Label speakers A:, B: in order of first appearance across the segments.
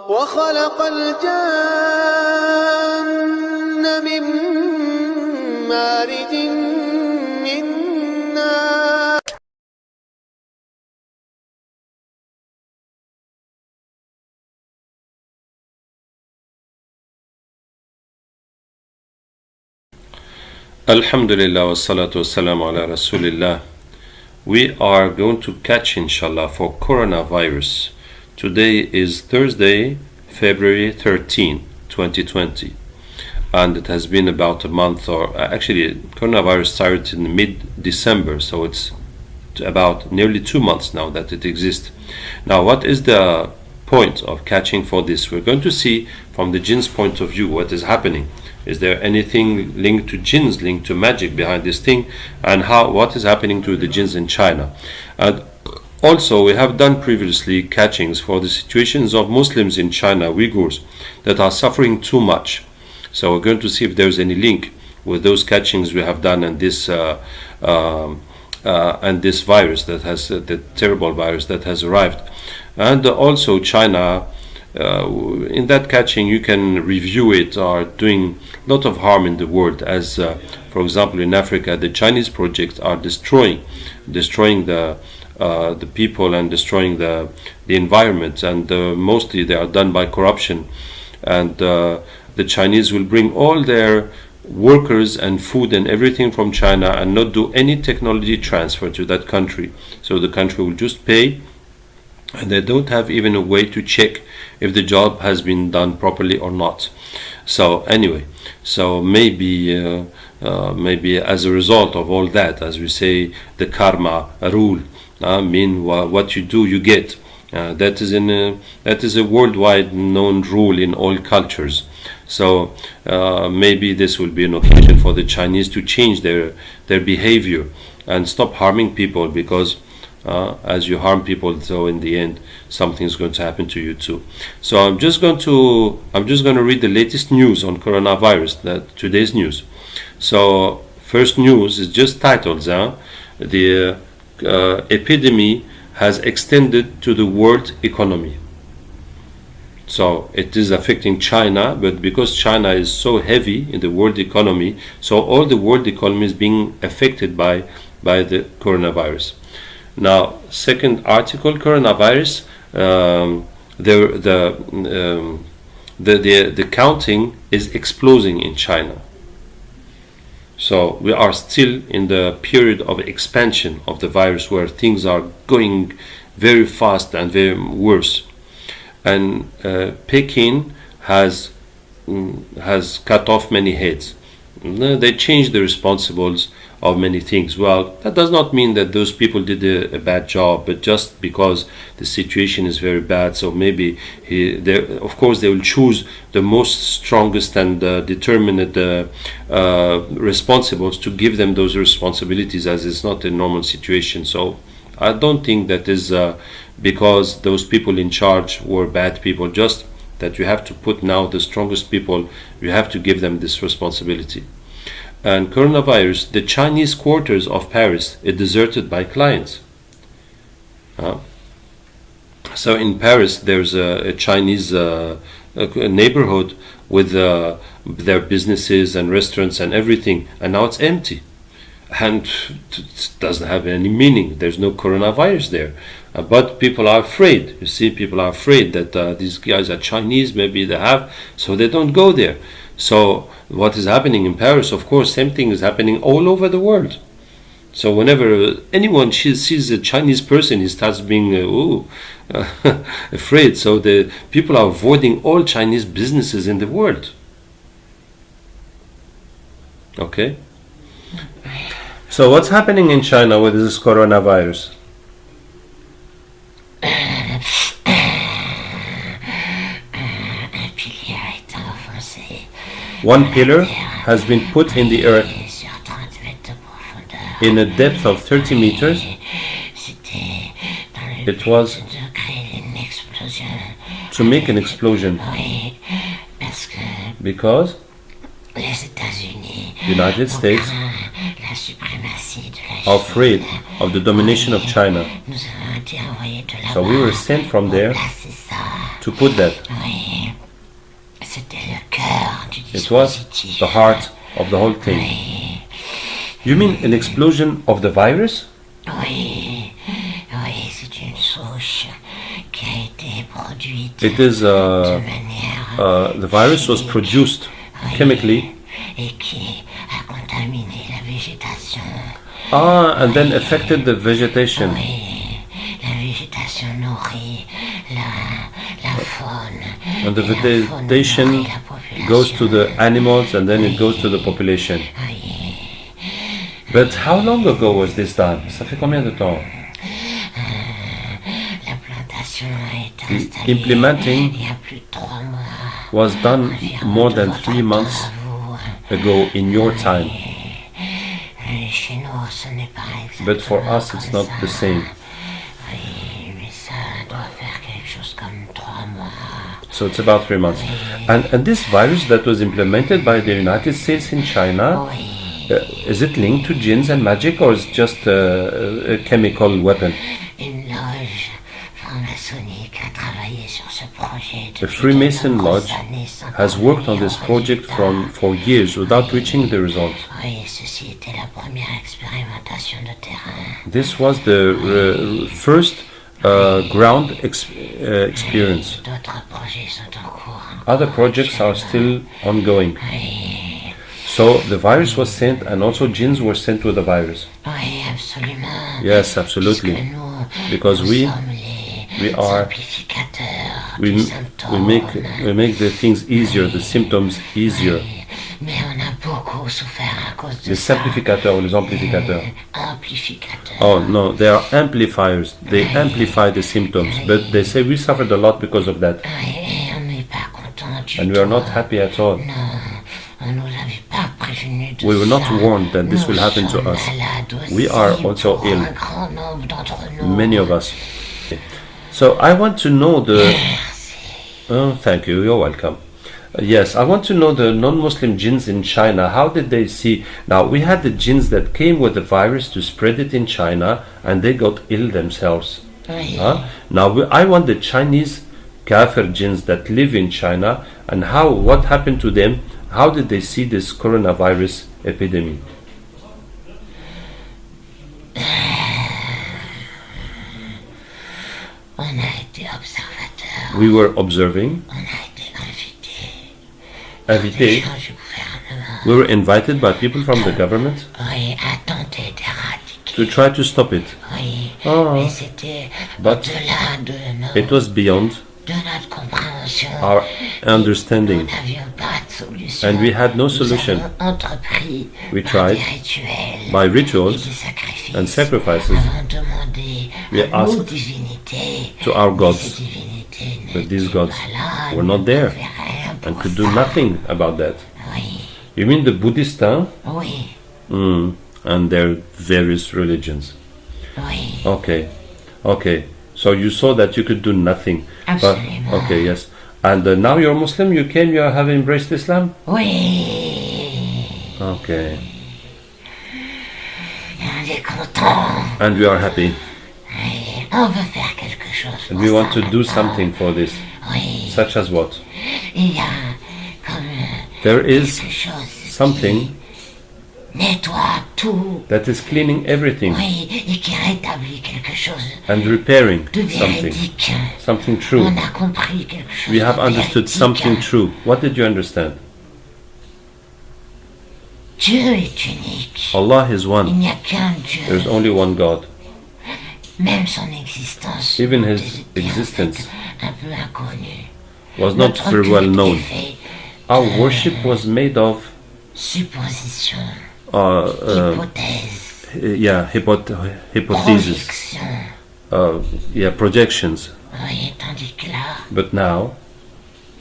A: وخلق الجن من مارج من نار.
B: Alhamdulillah wa salatu wa salam ala Rasulillah. We are going to catch inshallah for coronavirus. Today is Thursday, February 13, 2020. And it has been about a month, or actually coronavirus started in mid-December, so it's about nearly 2 months now that it exists. Now, what is the point of catching for this? We're going to see from the jinn's point of view what is happening. Is there anything linked to jinns, linked to magic behind this thing, and what is happening to the jinns in China? And also, we have done previously catchings for the situations of Muslims in China, Uyghurs, that are suffering too much. So we're going to see if there's any link with those catchings we have done and this virus that has the terrible virus that has arrived. And also China, in that catching you can review it, are doing a lot of harm in the world, as for example in Africa the Chinese projects are destroying the people and destroying the environment, and mostly they are done by corruption. And the Chinese will bring all their workers and food and everything from China and not do any technology transfer to that country. So the country will just pay, and they don't have even a way to check if the job has been done properly or not. So anyway, so maybe as a result of all that, as we say, the karma rule, what you do you get. That is a worldwide known rule in all cultures. So maybe this will be an occasion for the Chinese to change their behavior and stop harming people, because as you harm people, so in the end something is going to happen to you too. So I'm just going to read the latest news on coronavirus, today's news. So first news is just titled, the epidemic has extended to the world economy. So it is affecting China, but because China is so heavy in the world economy, so all the world economy is being affected by the coronavirus. Now, second article, coronavirus, the counting is exploding in China. So we are still in the period of expansion of the virus, where things are going very fast and very worse. And Peking has cut off many heads. They changed the responsibles of many things. Well, that does not mean that those people did a bad job, but just because the situation is very bad, so maybe of course they will choose the most strongest and determined responsibles to give them those responsibilities, as it's not a normal situation. So I don't think that is because those people in charge were bad people, just that you have to put now the strongest people, you have to give them this responsibility. And coronavirus, the Chinese quarters of Paris is deserted by clients. So in Paris there's a Chinese neighborhood with their businesses and restaurants and everything, and now it's empty. And it doesn't have any meaning. There's no coronavirus there. But people are afraid. You see, people are afraid that these guys are Chinese, maybe they have, so they don't go there. So what is happening in Paris, of course, same thing is happening all over the world. So whenever anyone sees a Chinese person, he starts being afraid. So the people are avoiding all Chinese businesses in the world. Okay? So what's happening in China with this coronavirus? One pillar has been put in the earth in a depth of 30 meters. It was to make an explosion, because the United States are afraid of the domination of China.
C: été envoyés de là-bas.
B: So we were sent from
C: pour
B: there
C: placer ça.
B: to put that.
C: Oui. C'était le cœur du
B: It was
C: dispositif.
B: the heart of the whole thing.
C: Oui.
B: You mean an explosion of the virus?
C: Oui. Oui, c'est une souche qui a été produite
B: It is
C: de manière
B: the virus was produced chemically.
C: et qui a contaminé la végétation.
B: And then affected the vegetation.
C: Oui, la végétation nourrit la faune.
B: And the
C: et la faune
B: vegetation
C: nourrit la population.
B: goes to the animals and then it goes to the population.
C: Oui.
B: But how long ago was this done? Ça fait combien de temps?
C: La plantation a été
B: The
C: installée
B: implementing
C: il y a plus de 3 mois.
B: was done
C: Environ
B: more
C: de
B: than
C: votre
B: 3 months
C: temps à vous.
B: ago in your time.
C: Chez nous, ce n'est pas exactement
B: But for us it's
C: comme
B: not
C: ça.
B: the same.
C: Oui, mais ça doit faire quelque chose comme 3 mois.
B: So it's about 3 months. And this virus that was implemented by the United States in China,
C: Oui,
B: is it linked to jinns and magic or is it just a chemical weapon?
C: une loge franc-maçonnique a travaillé sur ce projet
B: The
C: depuis
B: Freemason
C: de nombreuses
B: Lodge
C: années sans
B: has worked on
C: parvenir
B: this
C: au
B: project
C: résultat.
B: for years without reaching the results.
C: Oui, ceci était la première expérimentation de terrain.
B: This was the first ground experience.
C: D'autres projets sont en cours.
B: Other projects are still ongoing.
C: Oui,
B: So the virus was sent and also jinns were sent with the virus.
C: oui, absolument.
B: Yes, absolutely.
C: Puisque nous,
B: Because
C: nous
B: we
C: sommes les
B: are-
C: amplificateurs
B: We,
C: des
B: we
C: symptômes.
B: we make the things easier, the symptoms easier.
C: Mais on a beaucoup souffert à cause de
B: Les
C: ça.
B: simplificateurs ou les amplificateurs.
C: Amplificateurs.
B: Oh no, they are amplifiers. They amplify the symptoms, but they say we suffered a lot because of that,
C: Et on n'est pas content du
B: and we
C: tout.
B: are not happy at all.
C: Non, on nous avait pas prévenu de
B: We were not
C: ça.
B: warned that this
C: Nous
B: will happen to
C: sommes
B: us.
C: malades aussi
B: We are also
C: pour
B: ill.
C: un grand nombre d'entre nous.
B: Many of us. So I want to know the. Oh, thank you. You're welcome. Yes, I want to know the non-Muslim jinns in China. How did they see? Now we had the jinns that came with the virus to spread it in China, and they got ill themselves.
C: Oui.
B: Huh? Now I want the Chinese kafir jinns that live in China, and what happened to them? How did they see this coronavirus epidemic?
C: On a été observateurs.
B: We were observing,
C: On a été invités.
B: invités.
C: Des gens du gouvernement.
B: We were invited by people from the government
C: Oui, à tenter d'éradiquer.
B: to try to stop it.
C: Oui,
B: Oh.
C: mais c'était
B: But
C: au-delà de
B: it was beyond
C: notre compréhension.
B: our
C: Nous
B: understanding,
C: n'avions pas de solution.
B: and we had no
C: Nous
B: solution.
C: avons entrepris
B: We
C: par
B: tried
C: des rituels
B: by
C: et
B: rituals
C: des sacrifices.
B: and sacrifices
C: Avons demandé
B: We
C: à nos
B: asked
C: divinités.
B: to our
C: Mais
B: gods,
C: ces divinités
B: but these
C: n'étaient
B: gods
C: pas là,
B: were
C: ne
B: not there
C: pouvaient rien
B: and
C: pour
B: could do
C: ça.
B: nothing about that.
C: Oui,
B: You mean the Buddhist, huh?
C: oui,
B: And their various religions.
C: oui.
B: Okay, okay. So you saw that you could do nothing.
C: Absolument.
B: Okay, yes. And now you're Muslim. You have embraced Islam.
C: Oui.
B: Okay.
C: Et on est content.
B: And we are happy.
C: Oui, on veut faire quelque chose.
B: And
C: pour
B: we want
C: ça
B: to do
C: maintenant.
B: something for this.
C: Oui,
B: Such as what?
C: il y a comme
B: There is
C: quelque chose
B: something
C: qui nettoie tout.
B: that is cleaning everything
C: Oui, et qui rétablit quelque chose
B: and repairing
C: de
B: something.
C: véridique.
B: Something true.
C: On a compris quelque chose.
B: We have
C: de
B: understood
C: véridique.
B: something true. What did you understand?
C: Dieu est unique.
B: Allah is
C: Il
B: one.
C: n'y a qu'un Dieu.
B: There is only one God.
C: Même son existence.
B: Even his
C: était en fait
B: existence
C: un peu inconnue.
B: was not
C: Notre
B: very well
C: culte
B: known.
C: est fait
B: Our worship was made of
C: supposition,
B: hypotheses.
C: projection.
B: Projections.
C: Oui, tandis que là,
B: But now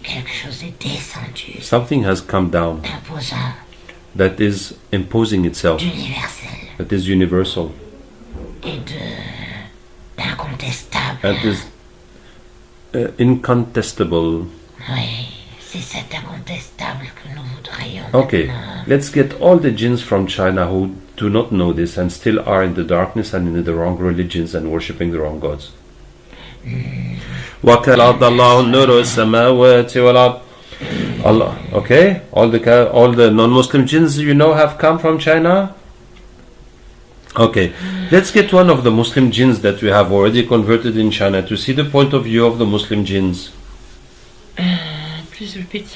C: quelque chose est descendu,
B: something has come down
C: imposant,
B: that is imposing itself,
C: d'universel
B: that is universal,
C: et d'incontestable.
B: and is incontestable.
C: Oui, c'est cet incontestable que nous voudrions.
B: Okay,
C: maintenant.
B: let's get all the jinns from China who do not know this and still are in the darkness and in the wrong religions and worshipping the wrong gods. وكان الله نور السماوات والأرض. Allah. Okay, all the non-Muslim jinns you know have come from China. Okay, let's get one of the Muslim jinns that we have already converted in China to see the point of view of the Muslim jinns.
C: Please repeat.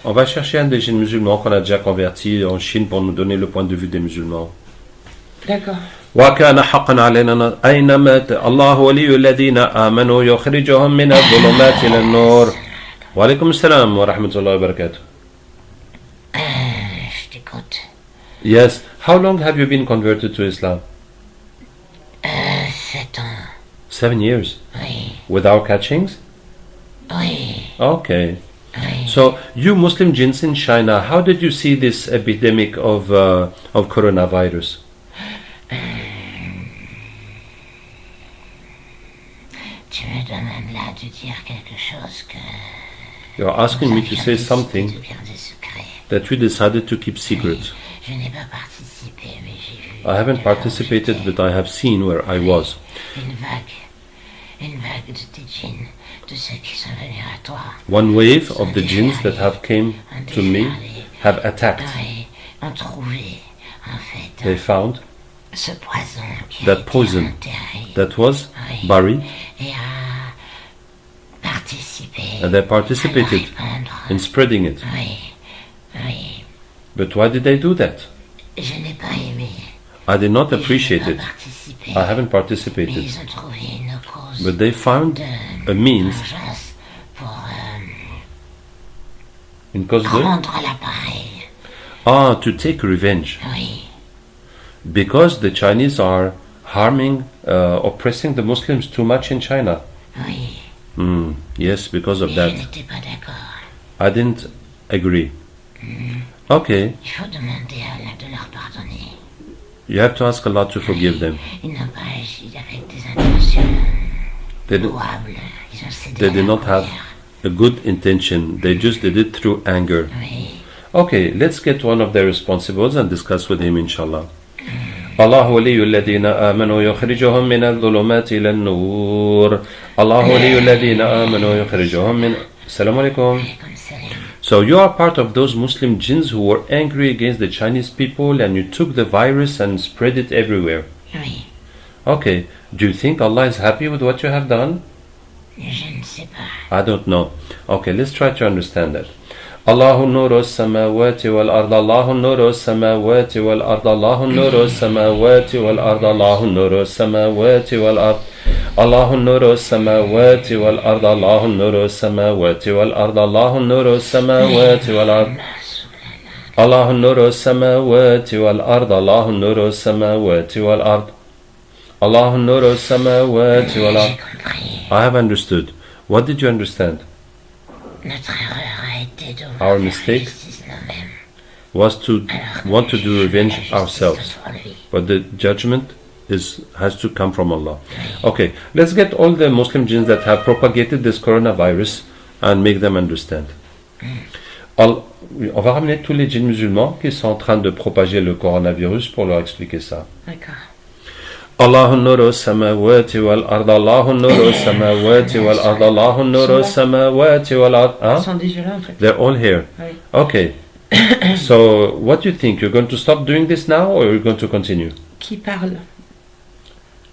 B: On va chercher un des djinns musulmans qu'on a déjà converti en Chine pour nous donner le point de vue des musulmans.
C: D'accord.
B: وكان حقا علينا أينما الله ولي الذين آمنوا يخرجهم من الظلمات إلى النور. وعليكم السلام ورحمة الله وبركاته.
C: Je t'écoute.
B: Yes. How long have you been converted to Islam?
C: 7 ans.
B: 7 years.
C: Oui.
B: Without catchings?
C: Oui.
B: Okay.
C: Oui.
B: So, you Muslim jinns in China, how did you see this epidemic of coronavirus?
C: Tu me demandes là de dire quelque chose que...
B: You're asking me to say something
C: de garder secret.
B: that you decided to keep secret.
C: Je n'ai pas participé, mais j'ai vu...
B: I haven't participated, but I have seen where I was.
C: Une vague de tes djinns, de ceux qui sont venus à toi.
B: One wave of the jinns that have came to me have attacked.
C: Oui, ont trouvé, en fait,
B: They found
C: ce poison qui a
B: that
C: été
B: poison
C: enterré.
B: that was
C: Oui.
B: buried,
C: Et a participé
B: and they
C: à
B: participated
C: la répandre.
B: in spreading it.
C: Oui, oui.
B: But why did they do that?
C: Je n'ai pas aimé.
B: I did not
C: Et je n'ai
B: appreciate
C: pas
B: it.
C: participé.
B: I haven't
C: Mais
B: participated.
C: ils ont trouvé une cause
B: But they found
C: de
B: a means,
C: vengeance pour
B: in cause de,
C: rendre l'appareil.
B: to take revenge.
C: Oui,
B: Because the Chinese are harming, oppressing the Muslims too much in China.
C: oui.
B: Yes, because of
C: Et
B: that.
C: je n'étais pas d'accord.
B: I didn't agree. Okay,
C: Il faut demander à Allah de leur pardonner.
B: you have to ask Allah to forgive them.
C: Ils n'ont pas agi avec des intentions
B: They did,
C: louables. Ils ont cédé
B: they
C: à
B: did
C: la
B: not have
C: colère.
B: a good intention. They just did it through anger.
C: Oui.
B: Okay, let's get one of their responsibles and discuss with him, inshallah. الله ولي الذين آمنوا يخرجهم من الظلمات إلى النور. الله ولي الذين آمنوا يخرجهم من. السلام عليكم.
C: Comme ça,
B: So you are part of those Muslim jinns who were angry against the Chinese people and you took the virus and spread it everywhere.
C: oui.
B: Okay, do you think Allah is happy with what you have done?
C: Je ne sais pas.
B: I don't know. Okay, let's try to understand that. الله نور السماوات والأرض الله نور السماوات والأرض الله نور السماوات والأرض الله نور السماوات والأرض الله نور السماوات والأرض الله نور السماوات والأرض الله نور السماوات والأرض الله نور السماوات والأرض الله نور السماوات والأرض الله نور السماوات والأرض.
C: J'ai compris.
B: I have understood. What did you understand?
C: Notre erreur a été de
B: Our
C: vouloir
B: mistake
C: faire justice nous-mêmes.
B: Was to
C: Alors,
B: want to do
C: la
B: revenge
C: justice
B: ourselves.
C: contre lui.
B: But the judgment has to come from Allah. Okay, let's get all the Muslim jinns that have propagated this coronavirus and make them understand. On va ramener tous les djinns musulmans qui sont en train de propager le coronavirus pour leur expliquer ça.
C: D'accord.
B: الله نور السماوات والأرض الله نور السماوات والأرض الله نور السماوات والأرض.
C: Ils sont déjà là en fait.
B: They're all here.
C: Oui.
B: Okay. So, what do you think? You're going to stop doing this now or you're going to continue?
C: Qui parle?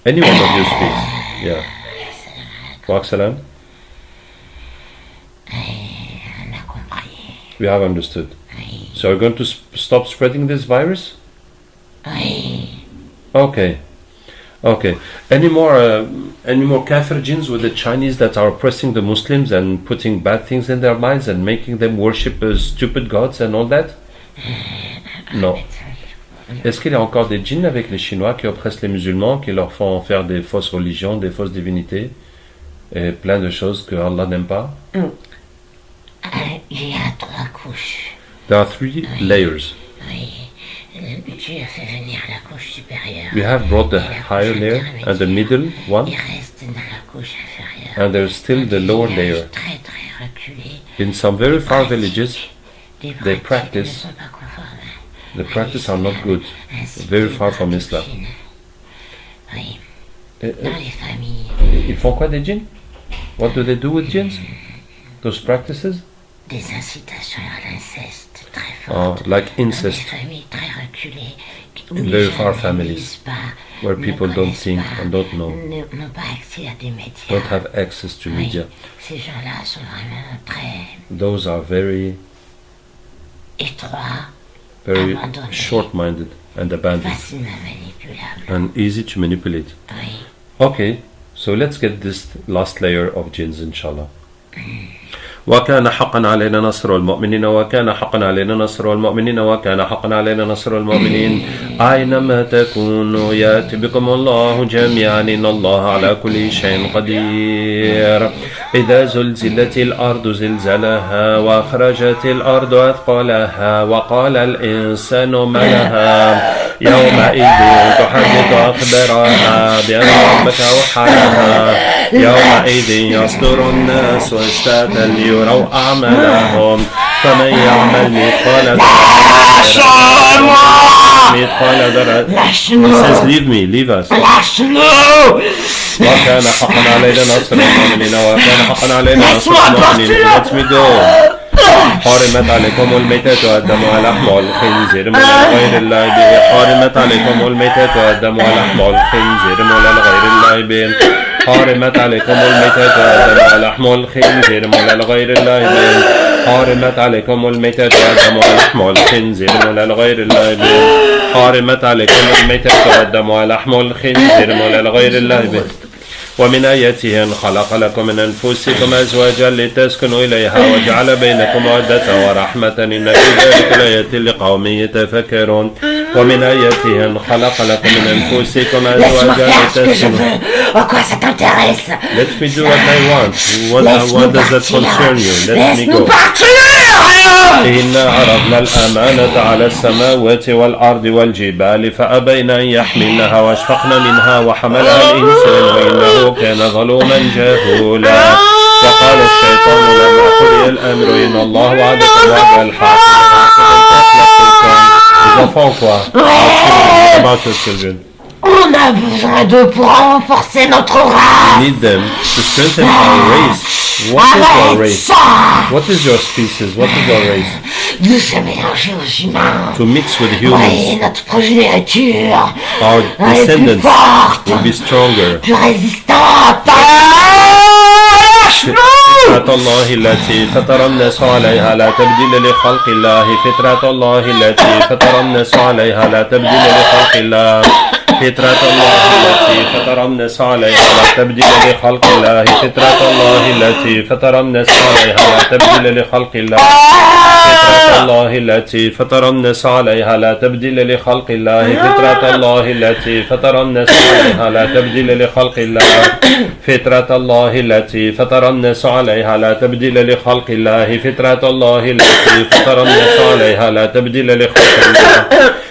B: Any one of you speaks. Yeah. Wa salam.
C: On a compris.
B: We have understood.
C: Oui.
B: So, you're going to stop spreading this virus?
C: Oui.
B: Okay. Okay. Any more kafir jinns with the Chinese that are oppressing the Muslims and putting bad things in their minds and making them worship stupid gods and all that? Non. Est-ce qu'il y a encore des djinns avec les Chinois qui oppressent les musulmans, qui leur font faire des fausses religions, des fausses divinités et plein de choses que Allah n'aime pas?
C: Il y a 3 couches.
B: There are 3 layers.
C: Oui. Dieu a fait venir la couche supérieure.
B: We have brought the higher layer and the middle one,
C: Il reste dans la couche inférieure.
B: and there's still the lower layer.
C: Très très reculé.
B: In some very far villages,
C: Des
B: they
C: pratiques
B: practice,
C: ne sont pas conformes.
B: the practice are not good,
C: Ainsi
B: very
C: que
B: far from
C: la
B: Islam.
C: doctrine. Oui.
B: Eh,
C: Dans les familles,
B: Ils font quoi des djinns? What do they do with jinns? Those practices?
C: Des incitations à l'inceste très
B: Oh,
C: fortes.
B: like
C: Dans
B: incest.
C: des familles très reculées. Où
B: In
C: les
B: very
C: gens
B: far
C: ne
B: families,
C: lisent pas,
B: where
C: ne
B: people don't
C: connaissent
B: think
C: pas,
B: and don't know,
C: n'ont pas accès à des médias.
B: don't have access to
C: Oui,
B: media.
C: ces gens-là sont vraiment très
B: Those are very,
C: étroits,
B: very
C: abandonnés,
B: short-minded and abandoned
C: facilement manipulables.
B: and easy to manipulate.
C: Oui.
B: Okay, so let's get this last layer of jinns, inshallah. وكان حقا علينا نصر المؤمنين وكان حقا علينا نصر المؤمنين وكان حقا علينا نصر المؤمنين أينما تكونوا يأتي بكم الله جميعا إن الله على كل شيء قدير إذا زلزلت الأرض زلزالها وأخرجت الأرض أثقالها وقال الإنسان ما لها يومئذ تحدث أخبارها بأن ربك أوحى لها يومئذ يصدر الناس اشتاتا ليروا أعمالهم فمن يعمل مثقال ذرة. He says leave me, leave us. وكان حقا علينا نصر المؤمنين وكان حقا علينا نصر المؤمنين. Let me go. حرمت عليكم الميتة والدم ولحم الخنزير من غير الله به. حرمت عليكم الميتة والدم ولحم الخنزير من غير الله به. حرمت عليكم الميتة والدم ولحم الخنزير من غير الله به. حرمت عليكم الميتة والدم ولحم الخنزير من غير الله به. حرمت عليكم الميتة والدم ولحم الخنزير من غير الله به. ومن آياته أن خلق لكم من أنفسكم أزواجا لتسكنوا إليها وجعل بينكم مودة ورحمة إن في ذلك لآيات لقوم يتفكرون. ومن آياته أن خلق لكم من أنفسكم أزواجا لتسكنوا. Let me do what I want. What does that concern you? Let me go. إنا عرضنا الأمانة على السماوات والأرض والجبال فأبين أن يحملنها واشفقن منها وحملها الإنسان وإنه كان ظلوما جهولا. وقال الشيطان لما قضي الأمر إن الله وعدكم وعد الحق about your children.
C: On a besoin d'eux pour renforcer notre race.
B: We need them to strengthen our race. What is your race? What is your species? What is your race?
C: De se mélanger aux humains.
B: To mix with
C: Oui,
B: humans.
C: notre progéniture.
B: Our
C: Elle est plus
B: descendants
C: forte,
B: will be stronger.
C: plus résistante.
B: فطرة الله التي فطر الناس عليها لا تبديل لخلق الله. فطرة الله التي فطر الناس عليها لا تبديل لخلق الله. فطرة الله التي فطر الناس عليها لا تبديل لخلق الله. فطرة الله التي فطر الناس عليها لا تبديل لخلق الله. فطرة الله التي فطر الناس عليها لا تبديل لخلق الله. فطرة الله التي فطر الناس عليها لا تبديل لخلق الله. فطرة الله التي فطر الناس عليها لا تبديل لخلق الله. فطرة الله التي فطر الناس عليها لا تبديل لخلق الله.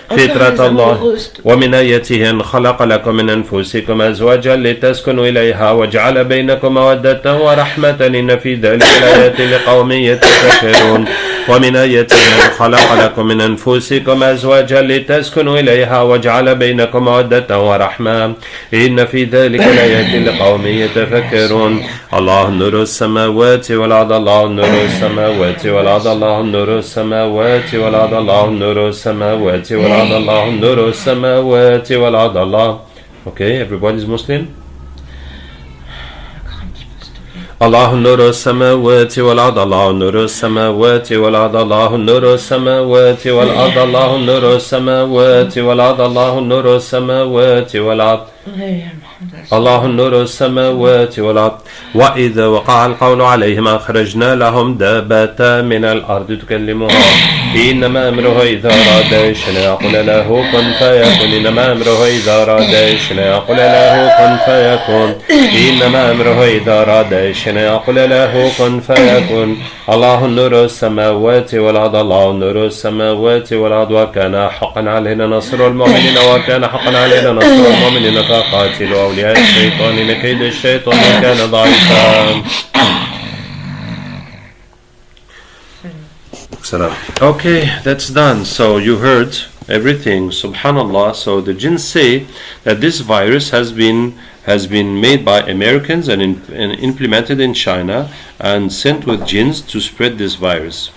B: فطرة الله. ومن آياته أن خلق لكم من أنفسكم أزواجا لتسكنوا إليها وجعل بينكم مودة ورحمة إن في ذلك لآيات لقوم يتفكرون. ومن آياته أن خلق لكم من أنفسكم أزواجا لتسكنوا إليها وجعل بينكم مودة ورحمة إن في ذلك لآيات لقوم يتفكرون. الله نور السماوات والأرض. الله نور السماوات والأرض. الله نور السماوات والأرض. الله نور السماوات والأرض. الله نور السماوات والأرض. الله. Okay, everybody's Muslim. الله نور السماوات والأرض. الله نور السماوات والأرض. الله نور السماوات والأرض. الله نور السماوات والأرض. الله نور السماوات والأرض. الله نور السماوات والأرض. وإذا وقع القول عليهم أخرجنا لهم دابة من الأرض تكلمهم إنما أمره إذا أراد شيئا يقول له كن فيكون. إنما أمره إذا أراد شيئا يقول له كن فيكون. إنما أمره إذا أراد شيئا يقول له كن فيكون. الله نور السماوات والأرض. الله نور السماوات والأرض. وكان حقا علينا نصر المؤمنين وكان حقا علينا نصر المؤمنين. فقاتلوا أولياء الشيطان إن كيد الشيطان كان ضعيفا. Okay, that's done. So you heard everything. Subhanallah. So the jinn say that this virus has been has been made by Americans and implemented in China and sent with jinns to spread this virus.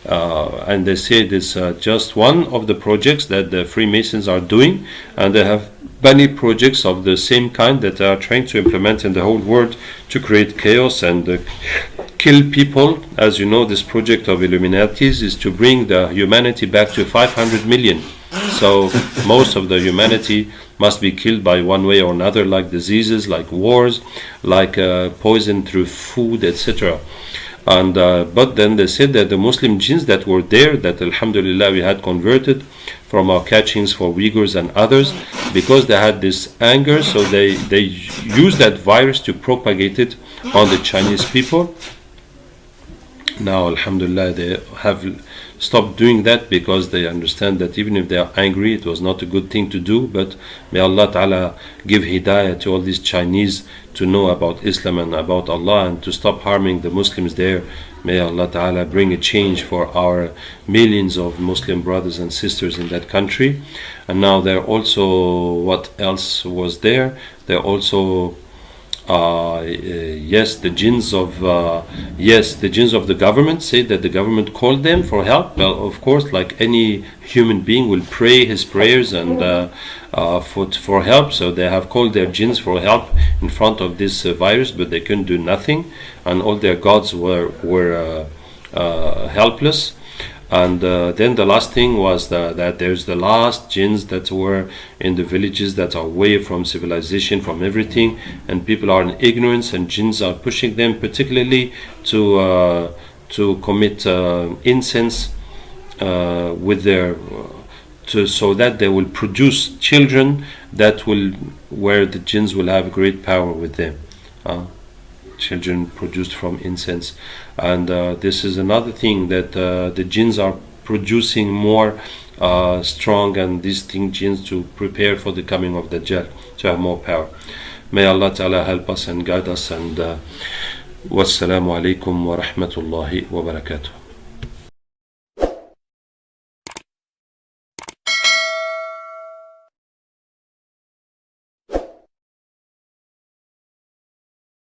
B: And they say this just one of the projects that the Freemasons are doing, and they have many projects of the same kind that they are trying to implement in the whole world to create chaos and kill people. As you know, this project of Illuminatis is to bring the humanity back to 500 million. So most of the humanity must be killed by one way or another, like diseases, like wars, like poison through food, etc. And but then they said that the Muslim jinns that were there, that alhamdulillah we had converted from our catchings for Uyghurs and others, because they had this anger, so they used that virus to propagate it on the Chinese people. Now alhamdulillah they have stopped doing that, because they understand that even if they are angry, it was not a good thing to do. But may Allah Ta'ala give hidayah to all these Chinese to know about Islam and about Allah, and to stop harming the Muslims there. May Allah Ta'ala bring a change for our millions of Muslim brothers and sisters in that country. And now there also, what else was there? There also the jinns of the government say that the government called them for help. Well, of course, like any human being will pray his prayers and for help. So they have called their jinns for help in front of this virus, but they couldn't do nothing, and all their gods were helpless. And then the last thing was that there's the last jinns that were in the villages that are away from civilization, from everything, and people are in ignorance, and jinns are pushing them particularly to commit incense with their so that they will produce children where the jinns will have great power with them. Children produced from incense. And this is another thing, that the jinns are producing more strong, and these jinns to prepare for the coming of Dajjal, to have more power. May Allah Ta'ala help us and guide us, and wassalamu alaikum wa rahmatullahi wa barakatuh.